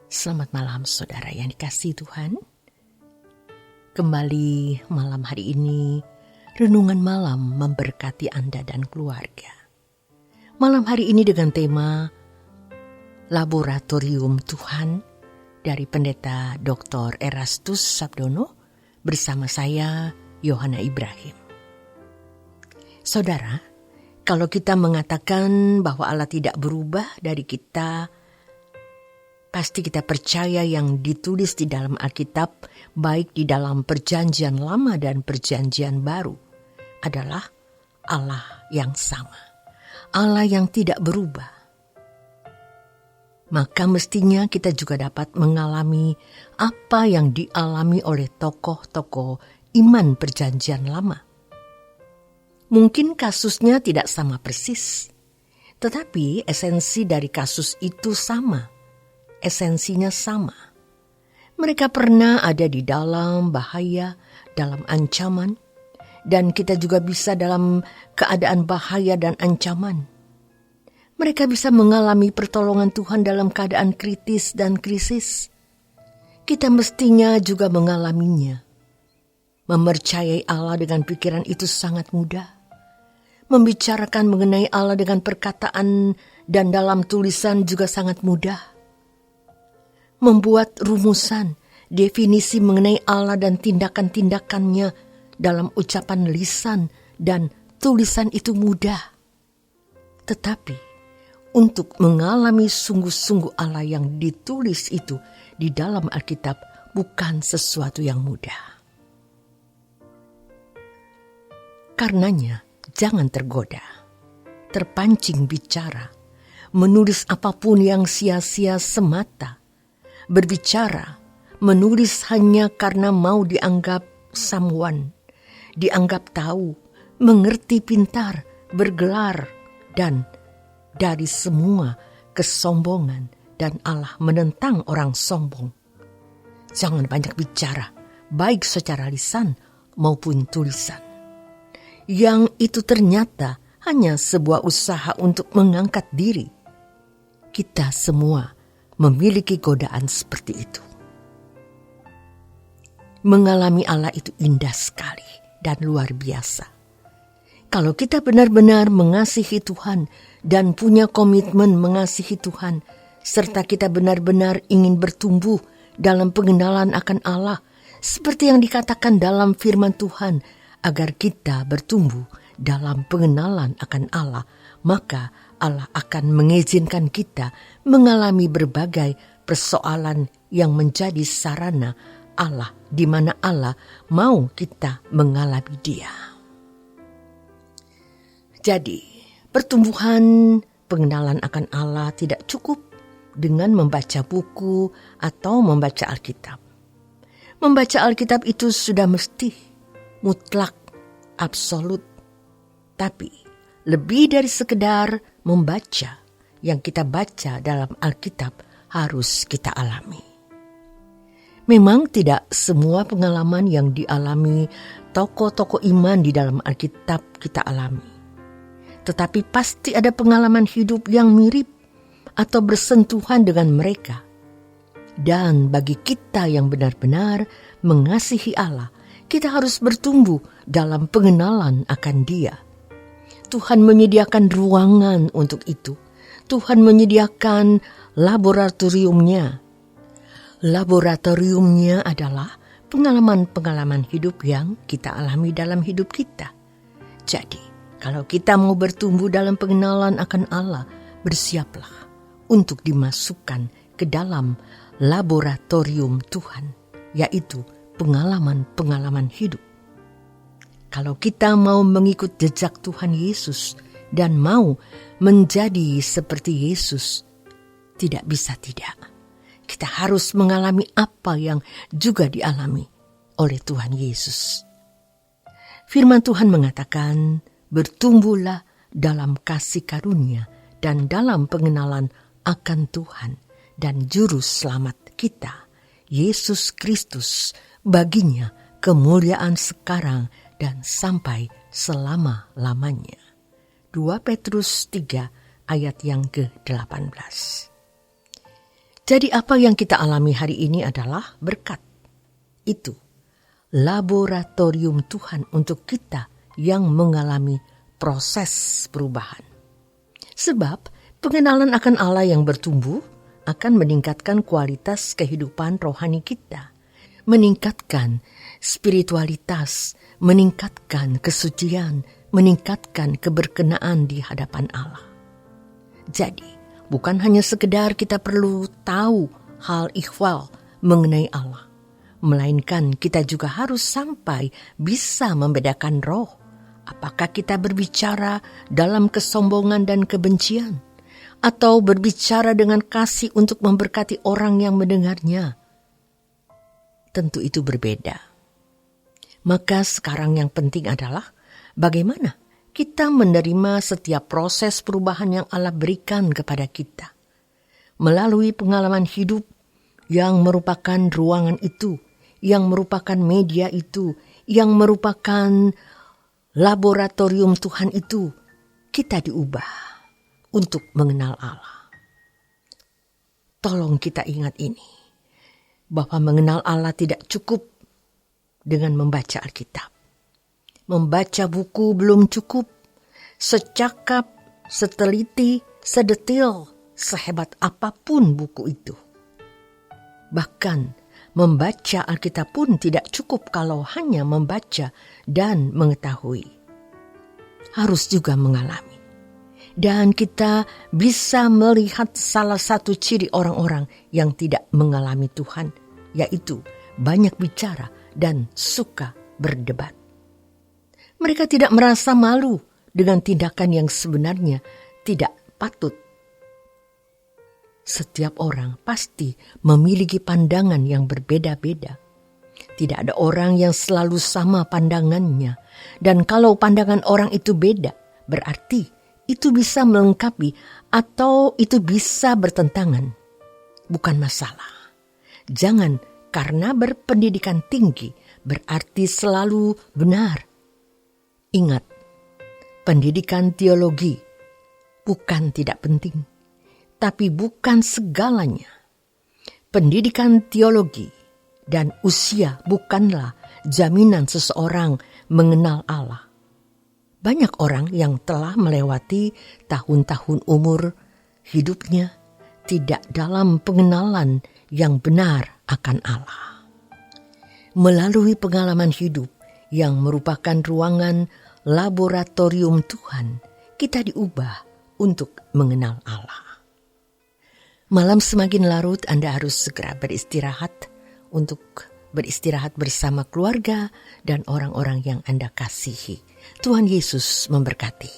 Selamat malam saudara yang dikasihi Tuhan. Kembali malam hari ini, renungan malam memberkati Anda dan keluarga. Malam hari ini dengan tema Laboratorium Tuhan dari Pendeta Dr. Erastus Sabdono bersama saya, Yohana Ibrahim. Saudara, kalau kita mengatakan bahwa Allah tidak berubah dari kita, pasti kita percaya yang ditulis di dalam Alkitab, baik di dalam Perjanjian Lama dan Perjanjian Baru, adalah Allah yang sama, Allah yang tidak berubah. Maka mestinya kita juga dapat mengalami apa yang dialami oleh tokoh-tokoh iman Perjanjian Lama. Mungkin kasusnya tidak sama persis, tetapi esensi dari kasus itu sama. Esensinya sama. Mereka pernah ada di dalam bahaya, dalam ancaman, dan kita juga bisa dalam keadaan bahaya dan ancaman. Mereka bisa mengalami pertolongan Tuhan dalam keadaan kritis dan krisis. Kita mestinya juga mengalaminya. Mempercayai Allah dengan pikiran itu sangat mudah. Membicarakan mengenai Allah dengan perkataan dan dalam tulisan juga sangat mudah. Membuat rumusan, definisi mengenai Allah dan tindakan-tindakannya dalam ucapan lisan dan tulisan itu mudah. Tetapi untuk mengalami sungguh-sungguh Allah yang ditulis itu di dalam Alkitab bukan sesuatu yang mudah. Karenanya jangan tergoda, terpancing bicara, menulis apapun yang sia-sia semata. Berbicara, menulis hanya karena mau dianggap someone, dianggap tahu, mengerti pintar, bergelar, dan dari semua kesombongan dan Allah menentang orang sombong. Jangan banyak bicara, baik secara lisan maupun tulisan. Yang itu ternyata hanya sebuah usaha untuk mengangkat diri. Kita semua memiliki godaan seperti itu. Mengalami Allah itu indah sekali dan luar biasa. Kalau kita benar-benar mengasihi Tuhan dan punya komitmen mengasihi Tuhan, serta kita benar-benar ingin bertumbuh dalam pengenalan akan Allah, seperti yang dikatakan dalam firman Tuhan, agar kita bertumbuh dalam pengenalan akan Allah, maka Allah akan mengizinkan kita mengalami berbagai persoalan yang menjadi sarana Allah, di mana Allah mau kita mengalami Dia. Jadi, pertumbuhan pengenalan akan Allah tidak cukup dengan membaca buku atau membaca Alkitab. Membaca Alkitab itu sudah mesti, mutlak, absolut. Tapi lebih dari sekedar membaca, yang kita baca dalam Alkitab harus kita alami. Memang tidak semua pengalaman yang dialami tokoh-tokoh iman di dalam Alkitab kita alami. Tetapi pasti ada pengalaman hidup yang mirip atau bersentuhan dengan mereka. Dan bagi kita yang benar-benar mengasihi Allah, kita harus bertumbuh dalam pengenalan akan Dia. Tuhan menyediakan ruangan untuk itu. Tuhan menyediakan laboratoriumnya. Laboratoriumnya adalah pengalaman-pengalaman hidup yang kita alami dalam hidup kita. Jadi, kalau kita mau bertumbuh dalam pengenalan akan Allah, bersiaplah untuk dimasukkan ke dalam laboratorium Tuhan, yaitu pengalaman-pengalaman hidup. Kalau kita mau mengikut jejak Tuhan Yesus dan mau menjadi seperti Yesus, tidak bisa tidak. Kita harus mengalami apa yang juga dialami oleh Tuhan Yesus. Firman Tuhan mengatakan, bertumbuhlah dalam kasih karunia dan dalam pengenalan akan Tuhan dan Juru Selamat kita, Yesus Kristus, baginya kemuliaan sekarang dan sampai selama-lamanya. 2 Petrus 3 ayat yang ke-18. Jadi apa yang kita alami hari ini adalah berkat. Itu laboratorium Tuhan untuk kita yang mengalami proses perubahan. Sebab pengenalan akan Allah yang bertumbuh akan meningkatkan kualitas kehidupan rohani kita, meningkatkan spiritualitas, meningkatkan kesucian, meningkatkan keberkenaan di hadapan Allah. Jadi, bukan hanya sekedar kita perlu tahu hal ihwal mengenai Allah, melainkan kita juga harus sampai bisa membedakan roh. Apakah kita berbicara dalam kesombongan dan kebencian, atau berbicara dengan kasih untuk memberkati orang yang mendengarnya? Tentu itu berbeda. Maka sekarang yang penting adalah bagaimana kita menerima setiap proses perubahan yang Allah berikan kepada kita. Melalui pengalaman hidup yang merupakan ruangan itu, yang merupakan media itu, yang merupakan laboratorium Tuhan itu, kita diubah untuk mengenal Allah. Tolong kita ingat ini, bahwa mengenal Allah tidak cukup dengan membaca Alkitab. Membaca buku belum cukup. Secakap, seteliti, sedetil, sehebat apapun buku itu. Bahkan membaca Alkitab pun tidak cukup kalau hanya membaca dan mengetahui. Harus juga mengalami. Dan kita bisa melihat salah satu ciri orang-orang yang tidak mengalami Tuhan, yaitu banyak bicara dan suka berdebat. Mereka tidak merasa malu dengan tindakan yang sebenarnya tidak patut. Setiap orang pasti memiliki pandangan yang berbeda-beda. Tidak ada orang yang selalu sama pandangannya. Dan kalau pandangan orang itu beda, berarti itu bisa melengkapi atau itu bisa bertentangan. Bukan masalah. Jangan karena berpendidikan tinggi berarti selalu benar. Ingat, pendidikan teologi bukan tidak penting, tapi bukan segalanya. Pendidikan teologi dan usia bukanlah jaminan seseorang mengenal Allah. Banyak orang yang telah melewati tahun-tahun umur hidupnya tidak dalam pengenalan yang benar akan Allah. Melalui pengalaman hidup yang merupakan ruangan laboratorium Tuhan, kita diubah untuk mengenal Allah. Malam semakin larut, Anda harus segera beristirahat untuk beristirahat bersama keluarga dan orang-orang yang Anda kasihi. Tuhan Yesus memberkati.